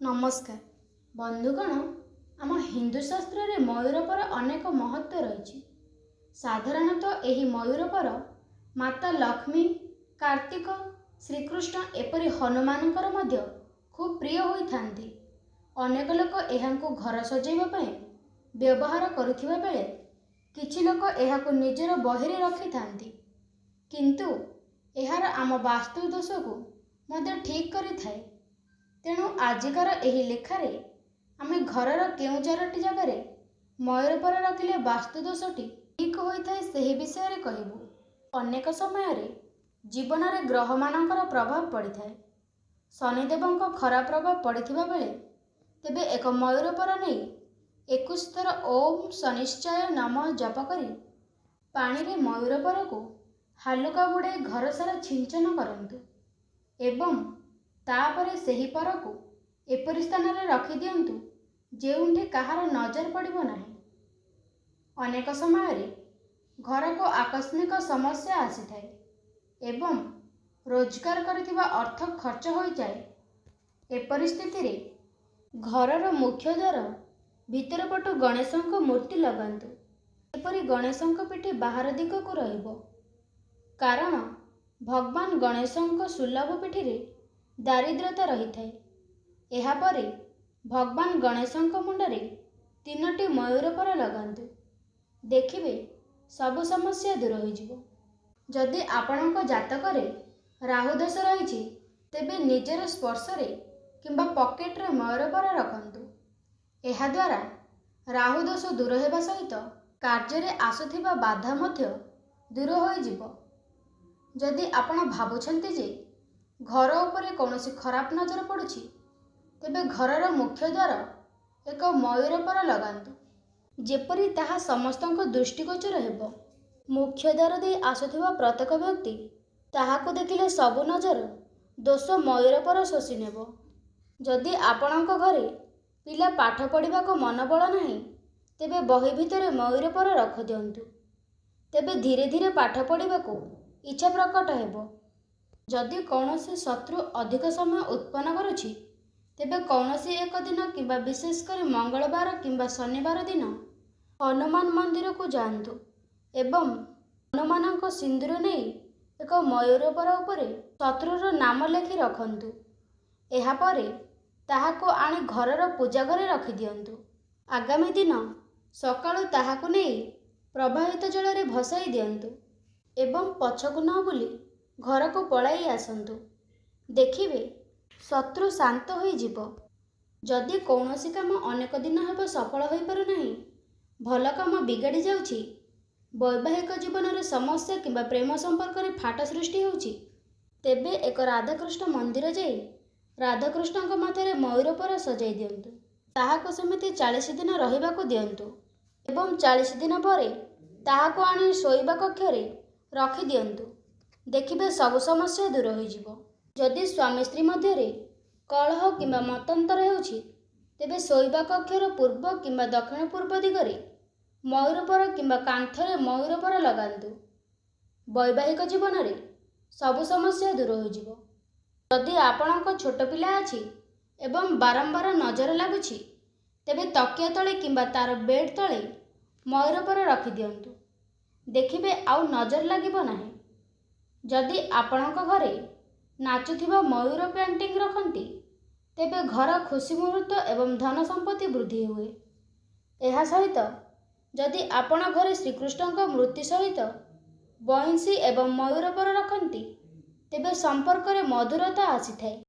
नमस्कार बंधुगण। आम हिंदू शास्त्र रे मयूर पर अनेक महत्व रही। साधारणतः यही मयूर पर माता लक्ष्मी, कार्तिक, श्रीकृष्ण एपरी हनुमानकर मध्य खूब प्रिय होइथांती। अनेक लोक एहांकु घर सजैबा पई व्यवहार करुथिबा बेले किछि लोक एहाकु निजर बहिरे रखिथांती, किंतु एहार आम वास्तु दोष को मध्य ठीक करिथाए। तेणु आजिकार एही लेखारे आमे घरर केउ चारोटी जगार मयूर पर रखिले वास्तु दोषटी ठीक होइथाए सेही विषय रे कहिबु। अनेक समय रे जीवन रे ग्रह मानकर प्रभाव पड़िथाए। शनिदेवंक खराब प्रभाव पड़िथिबा बेले तेबे एक मयूर पर नहीं 21 थर ओम शनिश्चय नमः जप करी पानी रे मयूर पर को हालुका बुड़े घर सारा छिंचन करंतु एवं तापरे सेही पर को एपरि स्थान रे रखि दियंतु जेउंठे कहार नजर पड़िबो नाही। अनेक समय रे घर को आकस्मिक समस्या आसीथाए एवं रोजगार करथिबा अर्थ खर्च होई जाए। ए परिस्थिति रे घरर मुख्य द्वार भीतर पटु गणेशंक मूर्ति लगांतु। एपरि गणेशंक पिठी बाहर दिग को रहिबो, कारण भगवान गणेशंक सुलभ पिठी रे दारिद्रता रही थाए। एहा परे भगवान गणेशंक मुंडरे 3टी मयूर पर लगांतु, देखिबे सब समस्या दूर हो जिवो। जदि आपणक जातक रे राहु दोष रही तेबे निजर स्पर्श रे किंबा पॉकेट रे मयूर पर रखंतु। एहा द्वारा राहु दोष दूर हेबा सहित कार्य रे आसुथिबा बाधा मध्य दूर होई जिवो। जदि आपण भाबुछंती जे घर उपरे कौनसी खराब नजर पड़ुछि तेबे घरर मुख्य द्वार एक मयूर पर लगांतु, जेपरि ताहा समस्तंक दृष्टिगोचर हेबो। मुख्य द्वार दे आसुथिबा प्रत्येक व्यक्ति ताहाको देखिले सबु नजर दोष मयूर पर शोषि नेबो। जदि आपणक घरे पिला पाठ पढ़िबाको मन बळ नाही तेबे बही भितरे मयूर पर रख दियंतु, तेबे धीरे धीरे पाठ पढ़िबाको इच्छा प्रकट हेबो। जदि कौनसी शत्रु अधिक समय उत्पन्न करुछि तेबे कौनसी एक दिन किंबा विशेषकर मंगलवार किंबा शनिवार दिन हनुमान मंदिर को जांतु एवं हनुमानक सिंदूर नहीं एक मयूर पर उपरे शत्रुर नाम लेखि रखंतु। एहा परे ताहाको आनी घरर पूजा घरे रखि दियंतु। आगामी दिन सकाळु ताहाको नहीं प्रवाहित जल रे भसाई दियंतु एवं पछकु न बुली घर को पलाई आसंतु, देखिबे शत्रु शांत होई जिवो। जदि कौनसी काम अनेक दिन हेबो सफल होई पारु नाही, भल काम बिगाड़ी जाउछि, वैवाहिक जीवन रे समस्या किंबा प्रेम संपर्क रे फाट सृष्टि होउछि, तेबे एक राधाकृष्ण मंदिर जाई राधाकृष्णक माथरे मयूर पर सजाई दियंतु। ताहाको समिति 40 दिन रहिबाको दियंतु एवं 40 दिन परे ताहाको आनी शोइबा कक्ष रे रखि दियंतु, देखिबे सब समस्या दूर हो जिवो। जदि स्वामी स्त्री मध्य रे कलह किंबा मतांतर हेउछि तेबे शोइबा कक्षर पूर्व किंबा दक्षिण पूर्व दिगरे मयूर पर किंबा कांथरे मयूर पर लगांतु। वैवाहिक जीवन रे सब समस्या दूर हो जिवो। जदि आपणक छोट पिला अछि एवं बारंबार नजर लागुछि तेबे तकिया तळे किंबा तार बेड तळे मयूर पर रखि दियंतु, देखिबे आउ नजर लागिबो नाही। जदि आपणक घरे नाचुथिबा मयूर पेंटिंग रखंती तेबे घर खुशी मुहूर्त एवं धन संपत्ति वृद्धि हुए। एहा सहित जदि आपण घरे श्रीकृष्णक मूर्ति सहित बंशी एवं मयूर पर रखंती तेबे संपर्क रे मधुरता आसीथाए।